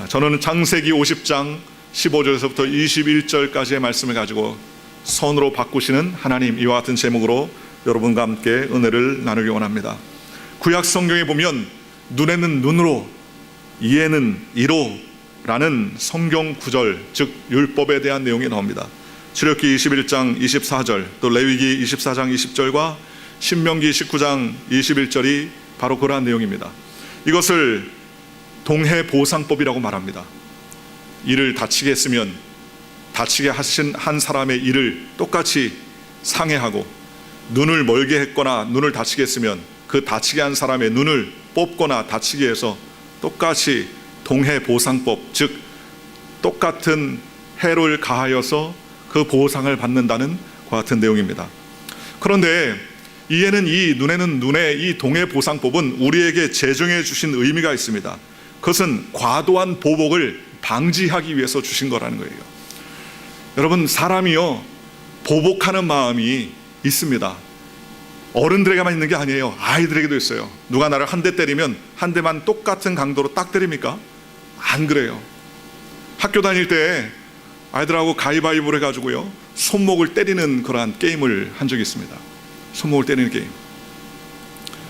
저는 창세기 50장 15절에서부터 21절까지의 말씀을 가지고 선으로 바꾸시는 하나님, 이와 같은 제목으로 여러분과 함께 은혜를 나누기 원합니다. 구약 성경에 보면 눈에는 눈으로, 이에는 이로 라는 성경 구절, 즉 율법에 대한 내용이 나옵니다. 출애굽기 21장 24절, 또 레위기 24장 20절과 신명기 19장 21절이 바로 그러한 내용입니다. 이것을 동해보상법이라고 말합니다. 이를 다치게 했으면 다치게 하신 한 사람의 이를 똑같이 상해하고, 눈을 멀게 했거나 눈을 다치게 했으면 그 다치게 한 사람의 눈을 뽑거나 다치게 해서 똑같이 동해보상법, 즉 똑같은 해를 가하여서 그 보상을 받는다는 그 같은 내용입니다. 그런데 이에는 이, 눈에는 눈의 이 동해보상법은 우리에게 제정해 주신 의미가 있습니다. 그것은 과도한 보복을 방지하기 위해서 주신 거라는 거예요. 여러분, 사람이요, 보복하는 마음이 있습니다. 어른들에게만 있는 게 아니에요. 아이들에게도 있어요. 누가 나를 한 대 때리면 한 대만 똑같은 강도로 딱 때립니까? 안 그래요. 학교 다닐 때 아이들하고 가위바위보를 해가지고요, 손목을 때리는 그러한 게임을 한 적이 있습니다. 손목을 때리는 게임.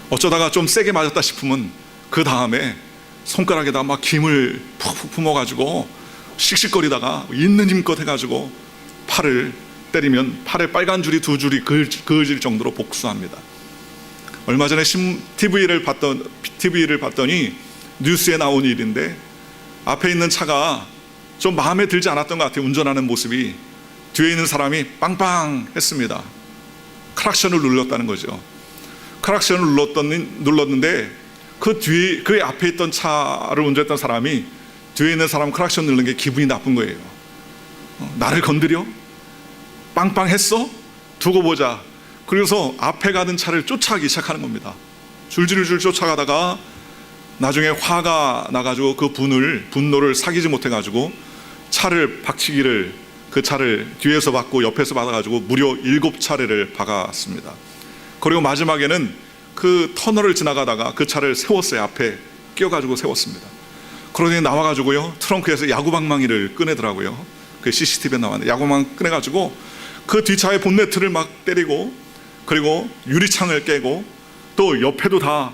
어쩌다가 좀 세게 맞았다 싶으면 그 다음에 손가락에다 막 김을 푹푹 품어가지고 씩씩거리다가 있는 힘껏 해가지고 팔을 때리면 팔에 빨간 줄이 두 줄이 그어질 정도로 복수합니다. 얼마 전에 TV를 봤더니 뉴스에 나온 일인데, 앞에 있는 차가 좀 마음에 들지 않았던 것 같아요. 운전하는 모습이. 뒤에 있는 사람이 빵빵 했습니다. 크락션을 눌렀다는 거죠. 크락션을 눌렀는데 그 앞에 있던 차를 운전했던 사람이 뒤에 있는 사람 크락션 누르는 게 기분이 나쁜 거예요. 나를 건드려? 빵빵 했어? 두고 보자. 그래서 앞에 가는 차를 쫓아가기 시작하는 겁니다. 줄줄줄 쫓아가다가 나중에 화가 나가지고 그 분노를 사귀지 못해가지고 차를 박치기를, 그 차를 뒤에서 받고 옆에서 받아가지고 무려 7차례를 박았습니다. 그리고 마지막에는 그 터널을 지나가다가 그 차를 세웠어요. 앞에 끼워가지고 세웠습니다. 그러더니 나와가지고요, 트렁크에서 야구방망이를 꺼내더라고요. 그 CCTV에 나왔는데 야구방망이 꺼내가지고 그 뒷차의 본네트를 막 때리고, 그리고 유리창을 깨고, 또 옆에도 다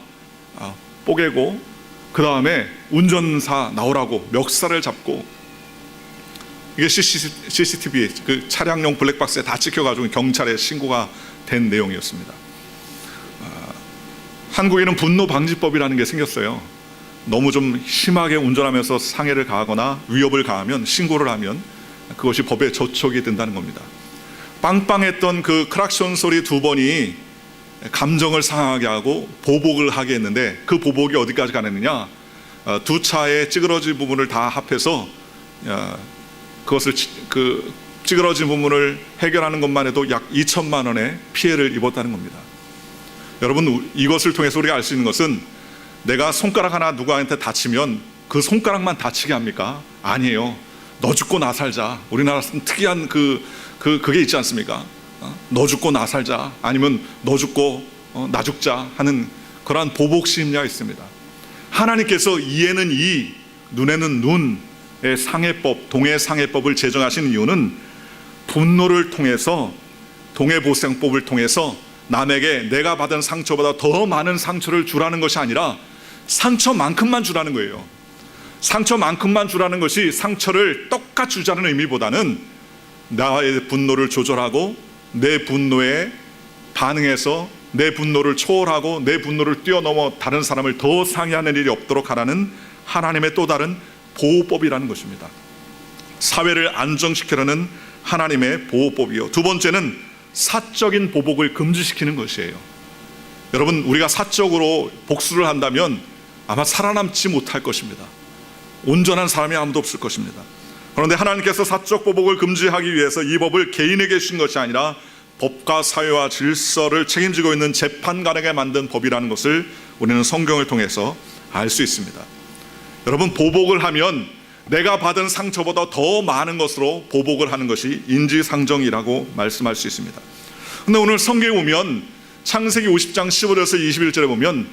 뽀개고, 그 다음에 운전사 나오라고 멱살을 잡고, 이게 CCTV 그 차량용 블랙박스에 다 찍혀가지고 경찰에 신고가 된 내용이었습니다. 한국에는 분노방지법이라는 게 생겼어요. 너무 좀 심하게 운전하면서 상해를 가하거나 위협을 가하면, 신고를 하면 그것이 법에 저촉이 된다는 겁니다. 빵빵했던 그 크락션 소리 2번이 감정을 상하게 하고 보복을 하게 했는데, 그 보복이 어디까지 가느냐, 두 차의 찌그러진 부분을 다 합해서 그것을 그 찌그러진 부분을 해결하는 것만 해도 약 2천만 원의 피해를 입었다는 겁니다. 여러분, 이것을 통해서 우리가 알 수 있는 것은, 내가 손가락 하나 누구한테 다치면 그 손가락만 다치게 합니까? 아니에요. 너 죽고 나 살자. 우리나라 특이한 그게 있지 않습니까? 너 죽고 나 살자, 아니면 너 죽고 나 죽자 하는 그러한 보복 심리가 있습니다. 하나님께서 이에는 이, 눈에는 눈의 상해법, 동해상해법을 제정하신 이유는 분노를 통해서, 동해보상법을 통해서 남에게 내가 받은 상처보다 더 많은 상처를 주라는 것이 아니라 상처만큼만 주라는 거예요. 상처만큼만 주라는 것이, 상처를 똑같이 주자는 의미보다는 나의 분노를 조절하고 내 분노에 반응해서 내 분노를 초월하고 내 분노를 뛰어넘어 다른 사람을 더 상해하는 일이 없도록 하라는 하나님의 또 다른 보호법이라는 것입니다. 사회를 안정시키려는 하나님의 보호법이요. 두 번째는 사적인 보복을 금지시키는 것이에요. 여러분, 우리가 사적으로 복수를 한다면 아마 살아남지 못할 것입니다. 온전한 사람이 아무도 없을 것입니다. 그런데 하나님께서 사적 보복을 금지하기 위해서 이 법을 개인에게 주신 것이 아니라 법과 사회와 질서를 책임지고 있는 재판관에게 만든 법이라는 것을 우리는 성경을 통해서 알 수 있습니다. 여러분, 보복을 하면 내가 받은 상처보다 더 많은 것으로 보복을 하는 것이 인지상정이라고 말씀할 수 있습니다. 그런데 오늘 성경에 보면 창세기 50장 15절에서 21절에 보면,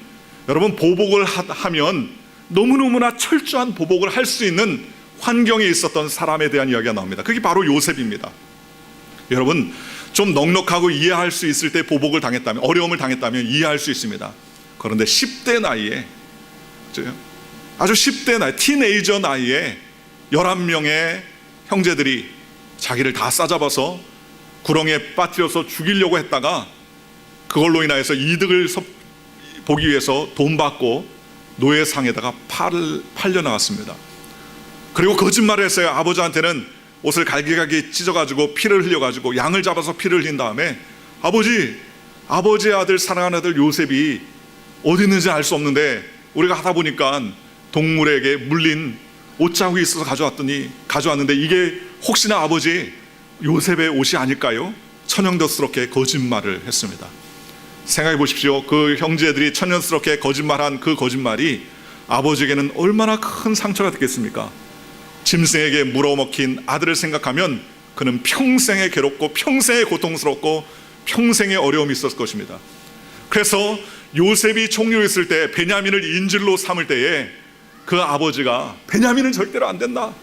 여러분, 보복을 하면 너무너무나 철저한 보복을 할 수 있는 환경에 있었던 사람에 대한 이야기가 나옵니다. 그게 바로 요셉입니다. 여러분, 좀 넉넉하고 이해할 수 있을 때 보복을 당했다면, 어려움을 당했다면 이해할 수 있습니다. 그런데 10대 나이에, 아주 10대 나이, 티네이저 나이에 11명의 형제들이 자기를 다 싸잡아서 구렁이에 빠뜨려서 죽이려고 했다가 그걸로 인하여서 이득을 보기 위해서 돈 받고 노예상에다가 팔려 나갔습니다. 그리고 거짓말을 했어요. 아버지한테는 옷을 갈기갈기 찢어가지고 피를 흘려가지고 양을 잡아서 피를 흘린 다음에 아버지의 아들, 사랑하는 아들 요셉이 어디 있는지 알 수 없는데 우리가 하다 보니까 동물에게 물린 옷자국이 있어서 가져왔는데 이게 혹시나 아버지 요셉의 옷이 아닐까요? 천연덕스럽게 거짓말을 했습니다. 생각해 보십시오. 그 형제들이 천연스럽게 거짓말한 그 거짓말이 아버지에게는 얼마나 큰 상처가 됐겠습니까? 짐승에게 물어먹힌 아들을 생각하면 그는 평생에 괴롭고 평생에 고통스럽고 평생에 어려움이 있었을 것입니다. 그래서 요셉이 총리였을 때 베냐민을 인질로 삼을 때에 그 아버지가 베냐민은 절대로 안 된다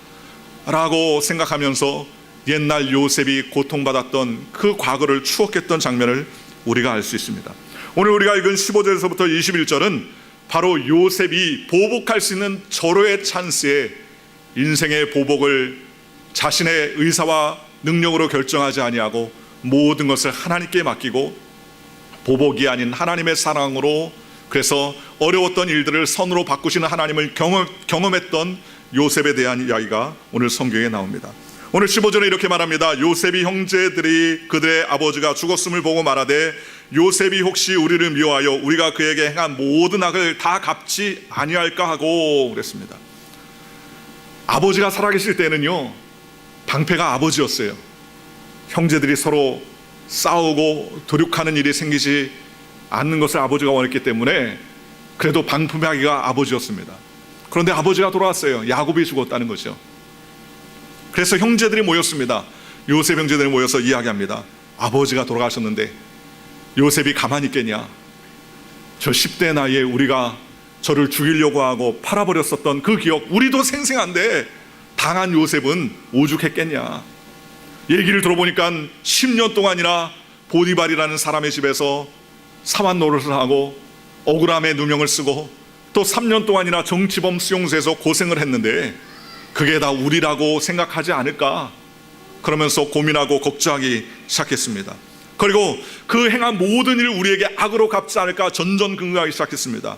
라고 생각하면서 옛날 요셉이 고통받았던 그 과거를 추억했던 장면을 우리가 알 수 있습니다. 오늘 우리가 읽은 15절에서부터 21절은 바로 요셉이 보복할 수 있는 절호의 찬스에 인생의 보복을 자신의 의사와 능력으로 결정하지 아니하고 모든 것을 하나님께 맡기고 보복이 아닌 하나님의 사랑으로, 그래서 어려웠던 일들을 선으로 바꾸시는 하나님을 경험했던 요셉에 대한 이야기가 오늘 성경에 나옵니다. 오늘 15절에 이렇게 말합니다. 요셉이 형제들이 그들의 아버지가 죽었음을 보고 말하되 요셉이 혹시 우리를 미워하여 우리가 그에게 행한 모든 악을 다 갚지 아니할까 하고 그랬습니다. 아버지가 살아계실 때는요, 방패가 아버지였어요. 형제들이 서로 싸우고 도륙하는 일이 생기지 않는 것을 아버지가 원했기 때문에 그래도 방패하기가 아버지였습니다. 그런데 아버지가 돌아왔어요. 야곱이 죽었다는 거죠. 그래서 형제들이 모였습니다. 요셉 형제들이 모여서 이야기합니다. 아버지가 돌아가셨는데 요셉이 가만히 있겠냐? 저 10대 나이에 우리가 저를 죽이려고 하고 팔아버렸었던 그 기억, 우리도 생생한데 당한 요셉은 오죽했겠냐? 얘기를 들어보니까 10년 동안이나 보디발이라는 사람의 집에서 사환 노릇을 하고 억울함의 누명을 쓰고 또 3년 동안이나 정치범 수용소에서 고생을 했는데 그게 다 우리라고 생각하지 않을까? 그러면서 고민하고 걱정하기 시작했습니다. 그리고 그 행한 모든 일을 우리에게 악으로 갚지 않을까 전전긍긍하기 시작했습니다.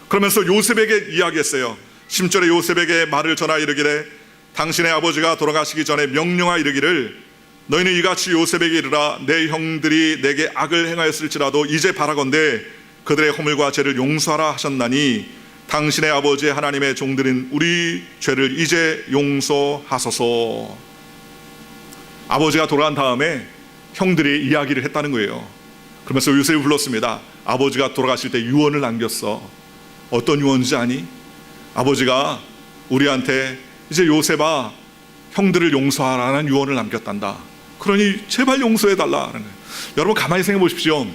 그러면서 요셉에게 이야기했어요. 10절에 요셉에게 말을 전하 이르기를 당신의 아버지가 돌아가시기 전에 명령하 이르기를 너희는 이같이 요셉에게 이르라 내 형들이 내게 악을 행하였을지라도 이제 바라건대 그들의 허물과 죄를 용서하라 하셨나니 당신의 아버지 하나님의 종들인 우리 죄를 이제 용서하소서. 아버지가 돌아간 다음에 형들이 이야기를 했다는 거예요. 그러면서 요셉이 불렀습니다. 아버지가 돌아가실 때 유언을 남겼어. 어떤 유언인지 아니? 아버지가 우리한테 이제 요셉아 형들을 용서하라는 유언을 남겼단다. 그러니 제발 용서해달라. 여러분 가만히 생각해 보십시오.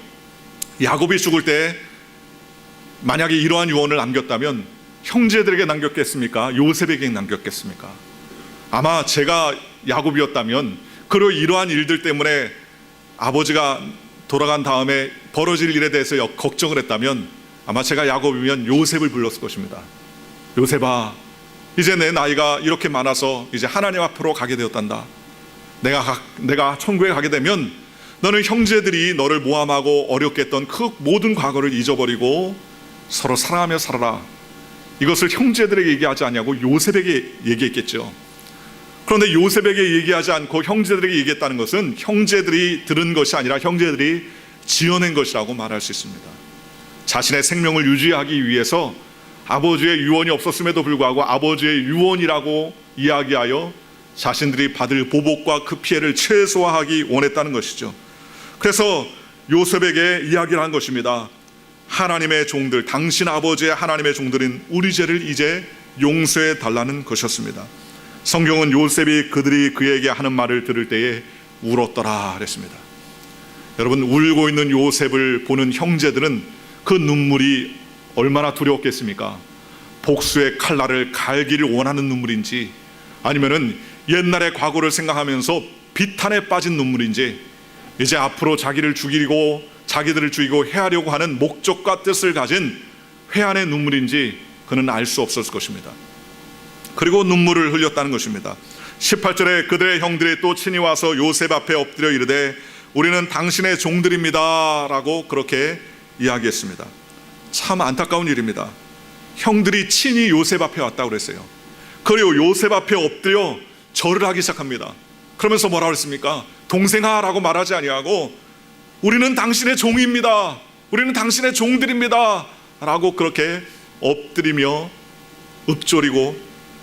야곱이 죽을 때 만약에 이러한 유언을 남겼다면 형제들에게 남겼겠습니까? 요셉에게 남겼겠습니까? 아마 제가 야곱이었다면 그리고 이러한 일들 때문에 아버지가 돌아간 다음에 벌어질 일에 대해서 걱정을 했다면 아마 제가 야곱이면 요셉을 불렀을 것입니다. 요셉아 이제 내 나이가 이렇게 많아서 이제 하나님 앞으로 가게 되었단다. 내가 천국에 가게 되면 너는 형제들이 너를 모함하고 어렵게 했던 그 모든 과거를 잊어버리고 서로 사랑하며 살아라. 이것을 형제들에게 얘기하지 않냐고 요셉에게 얘기했겠죠. 그런데 요셉에게 얘기하지 않고 형제들에게 얘기했다는 것은 형제들이 들은 것이 아니라 형제들이 지어낸 것이라고 말할 수 있습니다. 자신의 생명을 유지하기 위해서 아버지의 유언이 없었음에도 불구하고 아버지의 유언이라고 이야기하여 자신들이 받을 보복과 그 피해를 최소화하기 원했다는 것이죠. 그래서 요셉에게 이야기를 한 것입니다. 하나님의 종들, 당신 아버지의 하나님의 종들인 우리 죄를 이제 용서해 달라는 것이었습니다. 성경은 요셉이 그들이 그에게 하는 말을 들을 때에 울었더라 그랬습니다. 여러분 울고 있는 요셉을 보는 형제들은 그 눈물이 얼마나 두려웠겠습니까? 복수의 칼날을 갈기를 원하는 눈물인지, 아니면은 옛날의 과거를 생각하면서 비탄에 빠진 눈물인지, 이제 앞으로 자기들을 죽이고 해하려고 하는 목적과 뜻을 가진 회한의 눈물인지 그는 알 수 없었을 것입니다. 그리고 눈물을 흘렸다는 것입니다. 18절에 그들의 형들이 또 친히 와서 요셉 앞에 엎드려 이르되 우리는 당신의 종들입니다 라고 그렇게 이야기했습니다. 참 안타까운 일입니다. 형들이 친히 요셉 앞에 왔다고 그랬어요. 그리고 요셉 앞에 엎드려 절을 하기 시작합니다. 그러면서 뭐라고 그랬습니까? 동생아 라고 말하지 아니하고 우리는 당신의 종입니다, 우리는 당신의 종들입니다 라고 그렇게 엎드리며 읊조리고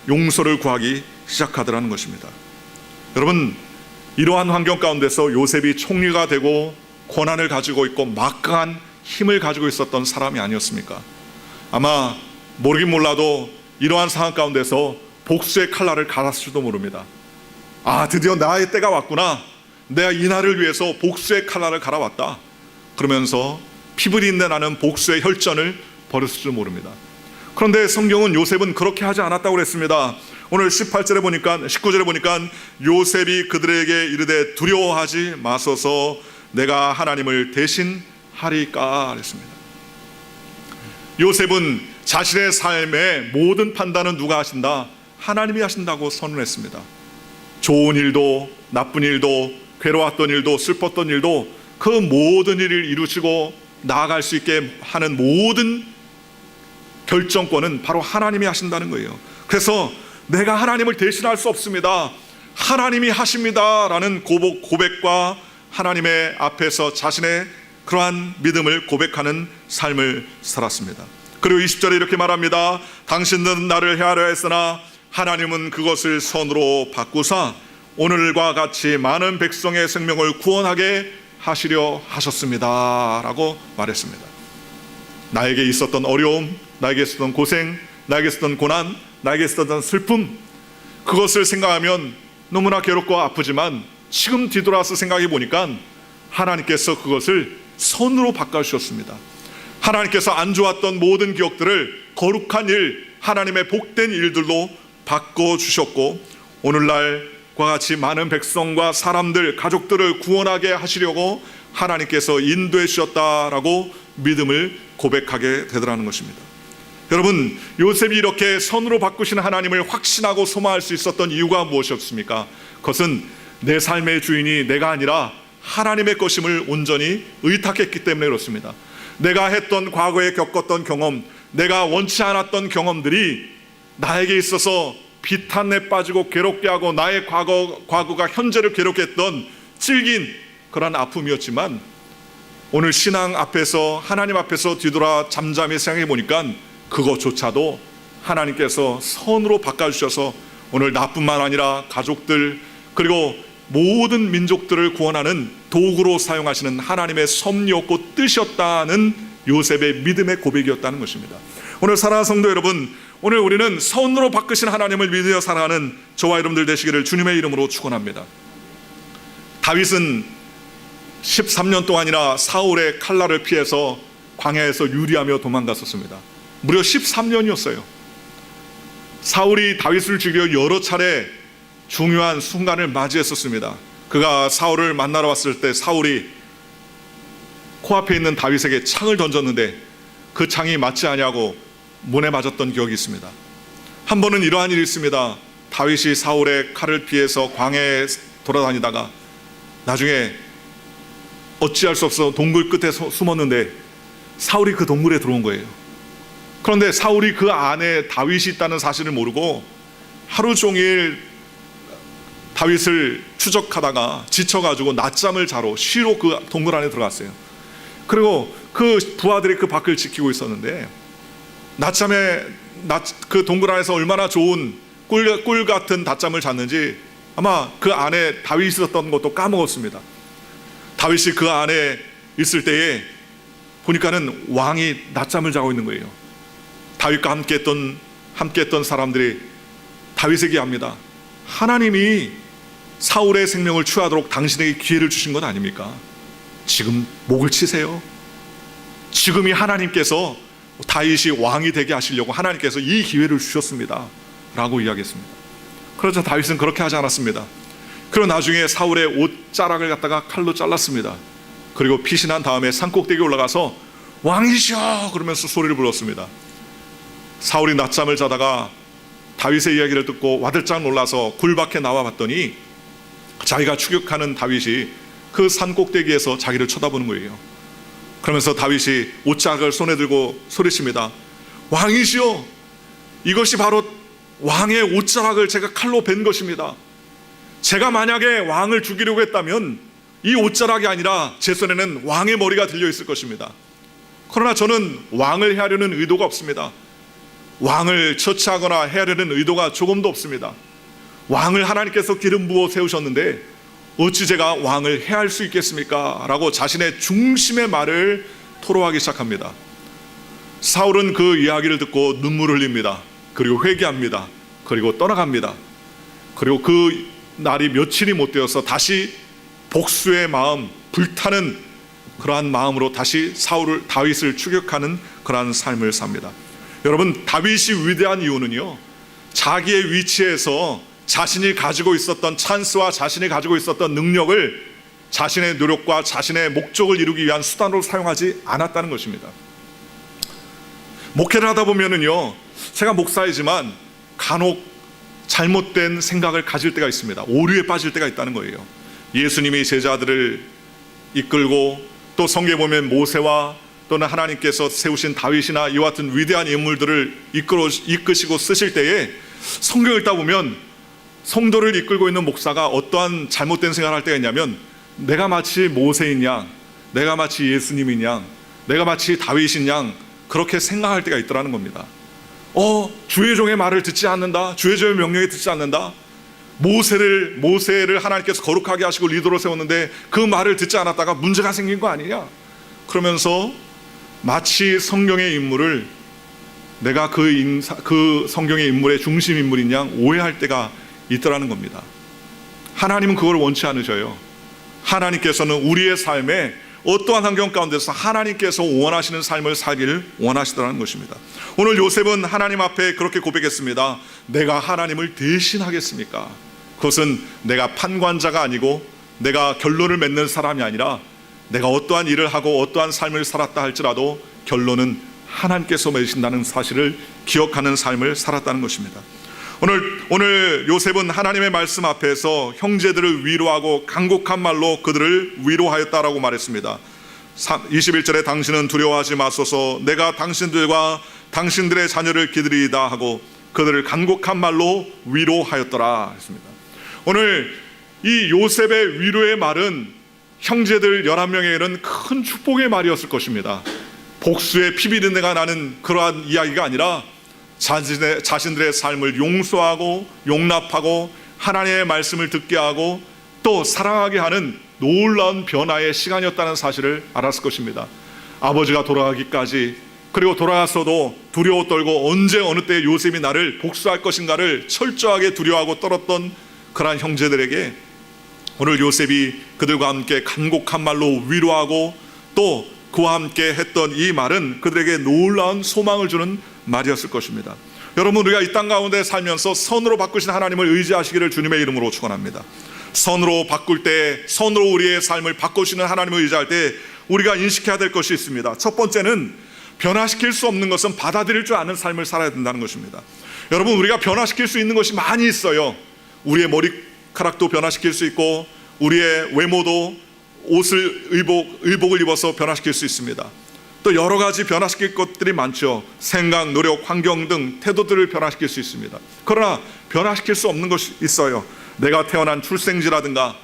용서를 구하기 시작하더라는 것입니다. 여러분, 이러한 환경 가운데서 요셉이 총리가 되고 권한을 가지고 있고 막강한 힘을 가지고 있었던 사람이 아니었습니까? 아마 모르긴 몰라도 이러한 상황 가운데서 복수의 칼날을 갈았을지도 모릅니다. 아, 드디어 나의 때가 왔구나, 내가 이 날을 위해서 복수의 칼날을 갈아왔다, 그러면서 피부린내 나는 복수의 혈전을 벌였을지도 모릅니다. 그런데 성경은 요셉은 그렇게 하지 않았다고 그랬습니다. 오늘 19절에 보니까 요셉이 그들에게 이르되 두려워하지 마소서 내가 하나님을 대신하리까 그랬습니다. 요셉은 자신의 삶의 모든 판단은 누가 하신다? 하나님이 하신다고 선언했습니다. 좋은 일도 나쁜 일도 괴로웠던 일도 슬펐던 일도 그 모든 일을 이루시고 나아갈 수 있게 하는 모든 결정권은 바로 하나님이 하신다는 거예요. 그래서 내가 하나님을 대신할 수 없습니다, 하나님이 하십니다 라는 고백과 하나님의 앞에서 자신의 그러한 믿음을 고백하는 삶을 살았습니다. 그리고 20절에 이렇게 말합니다. 당신들은 나를 해하려 했으나 하나님은 그것을 선으로 바꾸사 오늘과 같이 많은 백성의 생명을 구원하게 하시려 하셨습니다 라고 말했습니다. 나에게 있었던 어려움, 나에게 있었던 고생, 나에게 있었던 고난, 나에게 있었던 슬픔, 그것을 생각하면 너무나 괴롭고 아프지만 지금 뒤돌아서 생각해 보니까 하나님께서 그것을 선으로 바꿔주셨습니다. 하나님께서 안 좋았던 모든 기억들을 거룩한 일, 하나님의 복된 일들로 바꿔주셨고 오늘날과 같이 많은 백성과 사람들, 가족들을 구원하게 하시려고 하나님께서 인도해 주셨다라고 믿음을 고백하게 되더라는 것입니다. 여러분, 요셉이 이렇게 선으로 바꾸시는 하나님을 확신하고 소망할 수 있었던 이유가 무엇이었습니까? 그것은 내 삶의 주인이 내가 아니라 하나님의 것임을 온전히 의탁했기 때문에 그렇습니다. 내가 했던 과거에 겪었던 경험, 내가 원치 않았던 경험들이 나에게 있어서 비탄에 빠지고 괴롭게 하고 나의 과거가 현재를 괴롭게 했던 질긴 그런 아픔이었지만 오늘 신앙 앞에서 하나님 앞에서 뒤돌아 잠잠히 생각해 보니까 그것조차도 하나님께서 선으로 바꿔주셔서 오늘 나뿐만 아니라 가족들 그리고 모든 민족들을 구원하는 도구로 사용하시는 하나님의 섭리였고 뜻이었다는 요셉의 믿음의 고백이었다는 것입니다. 오늘 사랑하는 성도 여러분, 오늘 우리는 선으로 바꾸신 하나님을 믿으며 살아가는 저와 여러분들 되시기를 주님의 이름으로 축원합니다. 다윗은 13년 동안이나 사울의 칼날을 피해서 광야에서 유리하며 도망갔었습니다. 무려 13년이었어요. 사울이 다윗을 죽여 여러 차례 중요한 순간을 맞이했었습니다. 그가 사울을 만나러 왔을 때 사울이 코앞에 있는 다윗에게 창을 던졌는데 그 창이 맞지 아니하고 문에 맞았던 기억이 있습니다. 한 번은 이러한 일이 있습니다. 다윗이 사울의 칼을 피해서 광야에 돌아다니다가 나중에 어찌할 수 없어 동굴 끝에 숨었는데 사울이 그 동굴에 들어온 거예요. 그런데 사울이 그 안에 다윗이 있다는 사실을 모르고 하루 종일 다윗을 추적하다가 지쳐가지고 낮잠을 자러 쉬러 그 동굴 안에 들어갔어요. 그리고 그 부하들이 그 밖을 지키고 있었는데 그 동굴 안에서 얼마나 좋은 꿀 같은 낮잠을 잤는지 아마 그 안에 다윗이 있었던 것도 까먹었습니다. 다윗이 그 안에 있을 때에 보니까는 왕이 낮잠을 자고 있는 거예요. 다윗과 함께했던 사람들이 다윗에게 합니다. 하나님이 사울의 생명을 취하도록 당신에게 기회를 주신 것 아닙니까? 지금 목을 치세요. 지금이 하나님께서 다윗이 왕이 되게 하시려고 하나님께서 이 기회를 주셨습니다 라고 이야기했습니다. 그러자 다윗은 그렇게 하지 않았습니다. 그리고 나중에 사울의 옷자락을 갖다가 칼로 잘랐습니다. 그리고 피신한 다음에 산꼭대기에 올라가서 왕이시여 그러면서 소리를 불렀습니다. 사울이 낮잠을 자다가 다윗의 이야기를 듣고 와들짝 놀라서 굴 밖에 나와 봤더니 자기가 추격하는 다윗이 그 산꼭대기에서 자기를 쳐다보는 거예요. 그러면서 다윗이 옷자락을 손에 들고 소리칩니다. 왕이시여, 이것이 바로 왕의 옷자락을 제가 칼로 벤 것입니다. 제가 만약에 왕을 죽이려고 했다면 이 옷자락이 아니라 제 손에는 왕의 머리가 들려 있을 것입니다. 그러나 저는 왕을 해하려는 의도가 없습니다. 왕을 처치하거나 해하려는 의도가 조금도 없습니다. 왕을 하나님께서 기름 부어 세우셨는데 어찌 제가 왕을 해할 수 있겠습니까? 라고 자신의 중심의 말을 토로하기 시작합니다. 사울은 그 이야기를 듣고 눈물을 흘립니다. 그리고 회개합니다. 그리고 떠나갑니다. 그리고 그 날이 며칠이 못 되어서 다시 복수의 마음, 불타는 그러한 마음으로 다시 다윗을 추격하는 그러한 삶을 삽니다. 여러분, 다윗이 위대한 이유는요, 자기의 위치에서 자신이 가지고 있었던 찬스와 자신이 가지고 있었던 능력을 자신의 노력과 자신의 목적을 이루기 위한 수단으로 사용하지 않았다는 것입니다. 목회를 하다 보면은요, 제가 목사이지만 간혹 잘못된 생각을 가질 때가 있습니다. 오류에 빠질 때가 있다는 거예요. 예수님이 제자들을 이끌고 또 성경에 보면 모세와 또는 하나님께서 세우신 다윗이나 이와 같은 위대한 인물들을 이끄시고 쓰실 때에 성경을 읽다 보면 성도를 이끌고 있는 목사가 어떠한 잘못된 생각을 할 때가 있냐면, 내가 마치 모세인 양, 내가 마치 예수님인 양, 내가 마치 다윗인 양 그렇게 생각할 때가 있더라는 겁니다. 주의 종의 말을 듣지 않는다, 주의 종의 명령에 듣지 않는다, 모세를 하나님께서 거룩하게 하시고 리더로 세웠는데 그 말을 듣지 않았다가 문제가 생긴 거 아니냐, 그러면서 마치 성경의 인물을 내가 그 성경의 인물의 중심 인물인 양 오해할 때가 있더라는 겁니다. 하나님은 그걸 원치 않으셔요. 하나님께서는 우리의 삶에 어떠한 환경 가운데서 하나님께서 원하시는 삶을 살기를 원하시더라는 것입니다. 오늘 요셉은 하나님 앞에 그렇게 고백했습니다. 내가 하나님을 대신하겠습니까? 그것은 내가 판관자가 아니고 내가 결론을 맺는 사람이 아니라 내가 어떠한 일을 하고 어떠한 삶을 살았다 할지라도 결론은 하나님께서 맺으신다는 사실을 기억하는 삶을 살았다는 것입니다. 오늘 요셉은 하나님의 말씀 앞에서 형제들을 위로하고 간곡한 말로 그들을 위로하였다라고 말했습니다. 21절에 당신은 두려워하지 마소서, 내가 당신들과 당신들의 자녀를 기다리이다 하고 그들을 간곡한 말로 위로하였더라 했습니다. 오늘 이 요셉의 위로의 말은 형제들 11명에게는 큰 축복의 말이었을 것입니다. 복수의 피비린내가 나는 그러한 이야기가 아니라 자신들의 삶을 용서하고 용납하고 하나님의 말씀을 듣게 하고 또 사랑하게 하는 놀라운 변화의 시간이었다는 사실을 알았을 것입니다. 아버지가 돌아가기까지, 그리고 돌아갔어도 두려워 떨고 언제 어느 때 요셉이 나를 복수할 것인가를 철저하게 두려워하고 떨었던 그러한 형제들에게 오늘 요셉이 그들과 함께 간곡한 말로 위로하고 또 그와 함께 했던 이 말은 그들에게 놀라운 소망을 주는 말이었을 것입니다. 여러분, 우리가 이 땅 가운데 살면서 선으로 바꾸신 하나님을 의지하시기를 주님의 이름으로 축원합니다. 선으로 바꿀 때, 선으로 우리의 삶을 바꾸시는 하나님을 의지할 때 우리가 인식해야 될 것이 있습니다. 첫 번째는 변화시킬 수 없는 것은 받아들일 줄 아는 삶을 살아야 된다는 것입니다. 여러분, 우리가 변화시킬 수 있는 것이 많이 있어요. 우리의 머리카락도 변화시킬 수 있고 우리의 외모도 의복을 입어서 변화시킬 수 있습니다. 또 여러 가지 변화시킬 것들이 많죠. 생각, 노력, 환경 등 태도들을 변화시킬 수 있습니다. 그러나 변화시킬 수 없는 것이 있어요. 내가 태어난 출생지라든가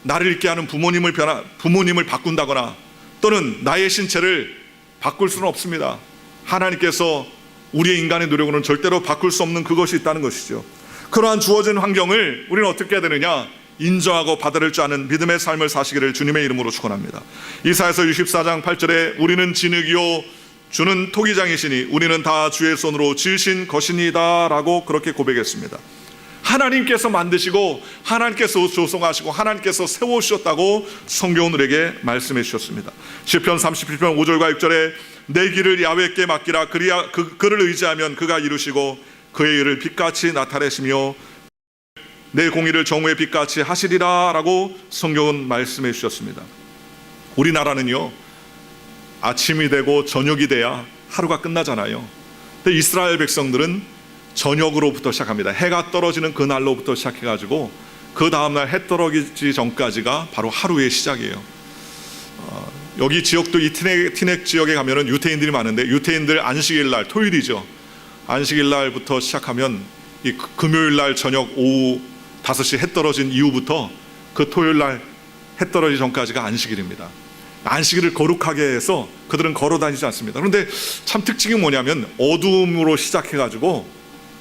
나를 있게 하는 부모님을 바꾼다거나 또는 나의 신체를 바꿀 수는 없습니다. 하나님께서 우리의 인간의 노력으로는 절대로 바꿀 수 없는 그것이 있다는 것이죠. 그러한 주어진 환경을 우리는 어떻게 해야 되느냐? 인정하고 받아들일 줄 아는 믿음의 삶을 사시기를 주님의 이름으로 축원합니다. 이사야서 64장 8절에 우리는 진흙이요 주는 토기장이시니 우리는 다 주의 손으로 지으신 것이니이다 라고 그렇게 고백했습니다. 하나님께서 만드시고 하나님께서 조성하시고 하나님께서 세우셨다고 성경은 우리에게 말씀해 주셨습니다. 시편 37편 5절과 6절에 내 길을 야훼께 맡기라. 그리야 그를 의지하면 그가 이루시고 그의 일을 빛같이 나타내시며 내 공의를 정오의 빛같이 하시리라 라고 성경은 말씀해 주셨습니다. 우리나라는요, 아침이 되고 저녁이 돼야 하루가 끝나잖아요. 근데 이스라엘 백성들은 저녁으로부터 시작합니다. 해가 떨어지는 그날로부터 시작해가지고 그 다음날 해 떨어지기 전까지가 바로 하루의 시작이에요. 여기 지역도 이 티넥 지역에 가면은 유태인들이 많은데, 유태인들 안식일 날, 토요일이죠. 안식일 날부터 시작하면 이 금요일 날 저녁 오후 5시 해 떨어진 이후부터 그 토요일 날 해 떨어지기 전까지가 안식일입니다. 안식일을 거룩하게 해서 그들은 걸어 다니지 않습니다. 그런데 참 특징이 뭐냐면 어두움으로 시작해가지고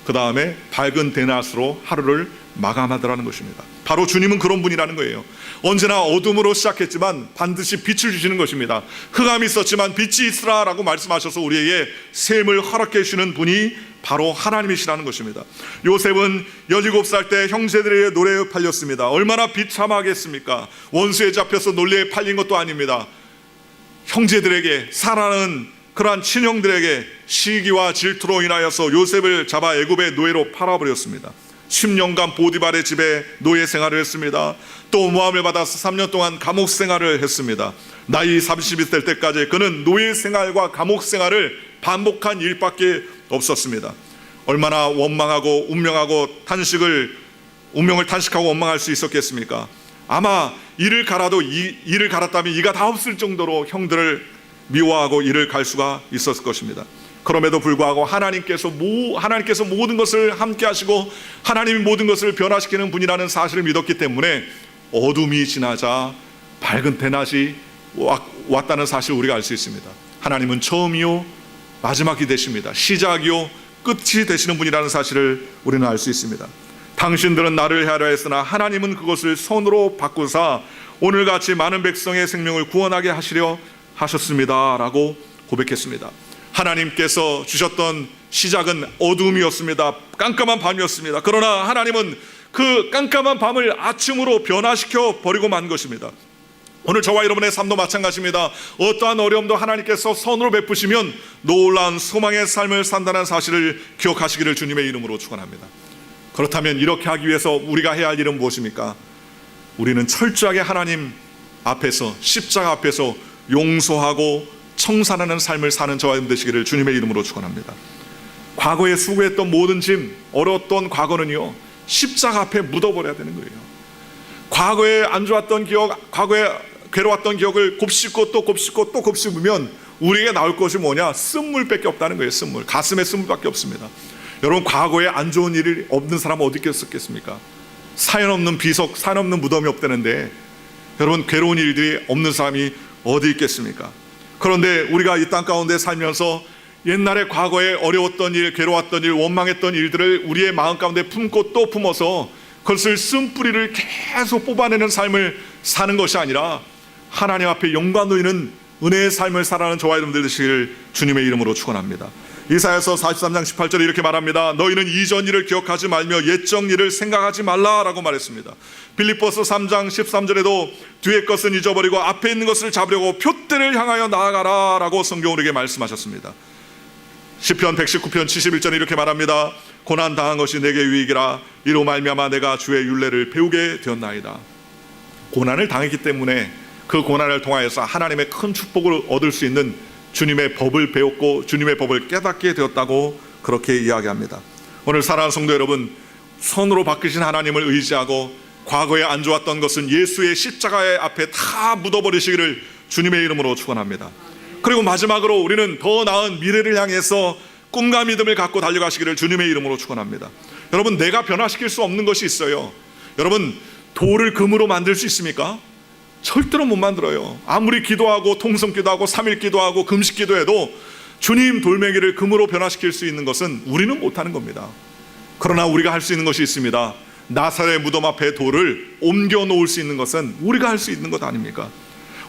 그 다음에 밝은 대낮으로 하루를 마감하더라는 것입니다. 바로 주님은 그런 분이라는 거예요. 언제나 어둠으로 시작했지만 반드시 빛을 주시는 것입니다. 흑암이 있었지만 빛이 있으라 라고 말씀하셔서 우리에게 샘을 허락해 주시는 분이 바로 하나님이시라는 것입니다. 요셉은 17살 때 형제들에게 노래에 팔렸습니다. 얼마나 비참하겠습니까? 원수에 잡혀서 논리에 팔린 것도 아닙니다. 형제들에게, 사랑하는 그러한 친형들에게 시기와 질투로 인하여서 요셉을 잡아 애굽의 노예로 팔아버렸습니다. 10년간 보디발의 집에 노예 생활을 했습니다. 또 모함을 받아서 3년 동안 감옥 생활을 했습니다. 나이 30이 될 때까지 그는 노예 생활과 감옥 생활을 반복한 일밖에 없었습니다. 얼마나 원망하고 운명을 탄식하고 원망할 수 있었겠습니까? 아마 이를 갈았다면 이가 다 없을 정도로 형들을 미워하고 이를 갈 수가 있었을 것입니다. 그럼에도 불구하고 하나님께서 모든 것을 함께 하시고 하나님이 모든 것을 변화시키는 분이라는 사실을 믿었기 때문에 어둠이 지나자 밝은 대낮이 왔다는 사실을 우리가 알 수 있습니다. 하나님은 처음이요 마지막이 되십니다. 시작이요 끝이 되시는 분이라는 사실을 우리는 알 수 있습니다. 당신들은 나를 헤아려 했으나 하나님은 그것을 선으로 바꾸사 오늘같이 많은 백성의 생명을 구원하게 하시려 하셨습니다 라고 고백했습니다. 하나님께서 주셨던 시작은 어둠이었습니다. 깜깜한 밤이었습니다. 그러나 하나님은 그 깜깜한 밤을 아침으로 변화시켜 버리고 만 것입니다. 오늘 저와 여러분의 삶도 마찬가지입니다. 어떠한 어려움도 하나님께서 선으로 베푸시면 놀라운 소망의 삶을 산다는 사실을 기억하시기를 주님의 이름으로 축원합니다. 그렇다면 이렇게 하기 위해서 우리가 해야 할 일은 무엇입니까? 우리는 철저하게 하나님 앞에서, 십자가 앞에서 용서하고 청산하는 삶을 사는 저와 여러분 되시기를 주님의 이름으로 축원합니다. 과거에 수고했던 모든 짐, 어려웠던 과거는요 십자가 앞에 묻어버려야 되는 거예요. 과거에 안 좋았던 기억, 과거에 괴로웠던 기억을 곱씹고 또 곱씹고 또 곱씹으면 우리에게 나올 것이 뭐냐? 쓴물밖에 없다는 거예요. 쓴물, 가슴에 쓴물밖에 없습니다. 여러분, 과거에 안 좋은 일이 없는 사람은 어디 있겠습니까? 사연 없는 비석, 사연 없는 무덤이 없다는데 여러분, 괴로운 일들이 없는 사람이 어디 있겠습니까? 그런데 우리가 이 땅 가운데 살면서 옛날에 과거에 어려웠던 일, 괴로웠던 일, 원망했던 일들을 우리의 마음 가운데 품고 또 품어서 그것을 쓴뿌리를 계속 뽑아내는 삶을 사는 것이 아니라 하나님 앞에 영광 돌리는 은혜의 삶을 살아가는 저와 여러분들 되시기를 주님의 이름으로 축원합니다. 이사야서 43장 18절에 이렇게 말합니다. 너희는 이전 일을 기억하지 말며 옛적 일을 생각하지 말라라고 말했습니다. 빌립보서 3장 13절에도 뒤의 것은 잊어버리고 앞에 있는 것을 잡으려고 표대를 향하여 나아가라 라고 성경은 우리에게 말씀하셨습니다. 시편 119편 71절에 이렇게 말합니다. 고난 당한 것이 내게 유익이라 이로 말미암아 내가 주의 율례를 배우게 되었나이다. 고난을 당했기 때문에 그 고난을 통하여서 하나님의 큰 축복을 얻을 수 있는 주님의 법을 배웠고 주님의 법을 깨닫게 되었다고 그렇게 이야기합니다. 오늘 사랑하는 성도 여러분, 선으로 바뀌신 하나님을 의지하고 과거에 안 좋았던 것은 예수의 십자가의 앞에 다 묻어버리시기를 주님의 이름으로 축원합니다. 그리고 마지막으로 우리는 더 나은 미래를 향해서 꿈과 믿음을 갖고 달려가시기를 주님의 이름으로 축원합니다. 여러분, 내가 변화시킬 수 없는 것이 있어요. 여러분, 돌을 금으로 만들 수 있습니까? 절대로 못 만들어요. 아무리 기도하고 통성기도하고 3일 기도하고 금식 기도해도 주님 돌멩이를 금으로 변화시킬 수 있는 것은 우리는 못하는 겁니다. 그러나 우리가 할 수 있는 것이 있습니다. 나사렛 무덤 앞에 돌을 옮겨 놓을 수 있는 것은 우리가 할 수 있는 것 아닙니까?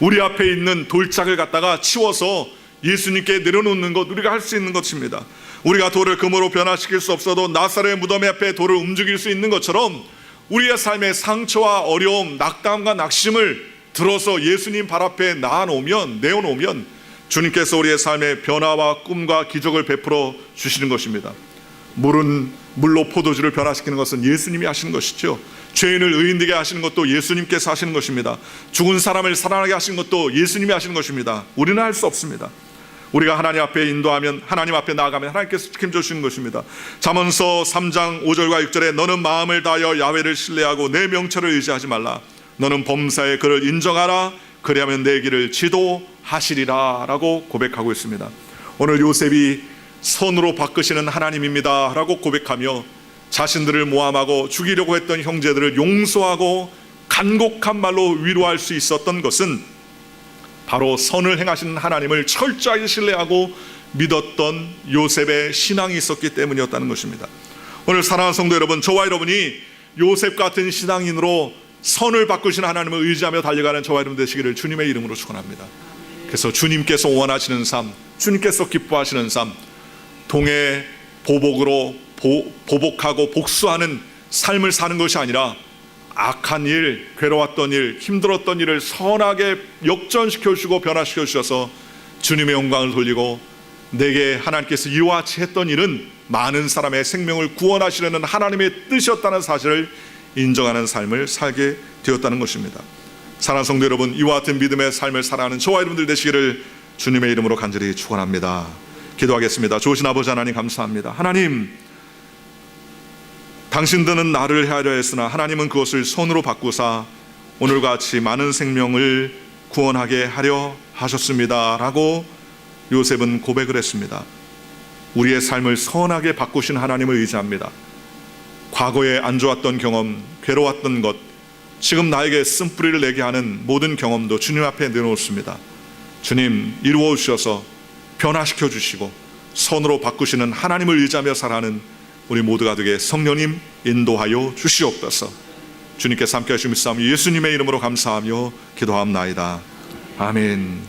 우리 앞에 있는 돌짝을 갖다가 치워서 예수님께 내려놓는 것, 우리가 할 수 있는 것입니다. 우리가 돌을 금으로 변화시킬 수 없어도 나사렛 무덤 앞에 돌을 움직일 수 있는 것처럼 우리의 삶의 상처와 어려움, 낙담과 낙심을 들어서 예수님 발 앞에 내어놓으면 주님께서 우리의 삶의 변화와 꿈과 기적을 베풀어 주시는 것입니다. 물로 포도주를 변화시키는 것은 예수님이 하시는 것이죠. 죄인을 의인되게 하시는 것도 예수님께서 하시는 것입니다. 죽은 사람을 살아나게 하시는 것도 예수님이 하시는 것입니다. 우리는 할 수 없습니다. 우리가 하나님 앞에 인도하면, 하나님 앞에 나아가면 하나님께서 책임져 주시는 것입니다. 잠언서 3장 5절과 6절에 너는 마음을 다하여 야훼를 신뢰하고 내 명철을 의지하지 말라. 너는 범사에 그를 인정하라. 그리하면 내 길을 지도하시리라 라고 고백하고 있습니다. 오늘 요셉이 선으로 바꾸시는 하나님입니다 라고 고백하며 자신들을 모함하고 죽이려고 했던 형제들을 용서하고 간곡한 말로 위로할 수 있었던 것은 바로 선을 행하시는 하나님을 철저하게 신뢰하고 믿었던 요셉의 신앙이 있었기 때문이었다는 것입니다. 오늘 사랑하는 성도 여러분, 저와 여러분이 요셉 같은 신앙인으로 선을 바꾸시는 하나님을 의지하며 달려가는 저와 여러분 되시기를 주님의 이름으로 축원합니다. 그래서 주님께서 원하시는 삶, 주님께서 기뻐하시는 삶, 동해 보복으로 보복하고 복수하는 삶을 사는 것이 아니라 악한 일, 괴로웠던 일, 힘들었던 일을 선하게 역전시켜 주시고 변화시켜 주셔서 주님의 영광을 돌리고 내게 하나님께서 이와 같이 했던 일은 많은 사람의 생명을 구원하시려는 하나님의 뜻이었다는 사실을 인정하는 삶을 살게 되었다는 것입니다. 사랑하는 성도 여러분, 이와 같은 믿음의 삶을 살아가는 저와 여러분들 되시기를 주님의 이름으로 간절히 축원합니다. 기도하겠습니다. 좋으신 아버지 하나님 감사합니다. 하나님, 당신들은 나를 헤아려 했으나 하나님은 그것을 선으로 바꾸사 오늘과 같이 많은 생명을 구원하게 하려 하셨습니다 라고 요셉은 고백을 했습니다. 우리의 삶을 선하게 바꾸신 하나님을 의지합니다. 과거에 안 좋았던 경험, 괴로웠던 것, 지금 나에게 쓴뿌리를 내게 하는 모든 경험도 주님 앞에 내놓습니다. 주님, 이루어 주셔서 변화시켜 주시고 선으로 바꾸시는 하나님을 의지하며 살아가는 우리 모두가 되게 성령님 인도하여 주시옵소서. 주님께서 함께 하시며 예수님의 이름으로 감사하며 기도하옵나이다. 아멘.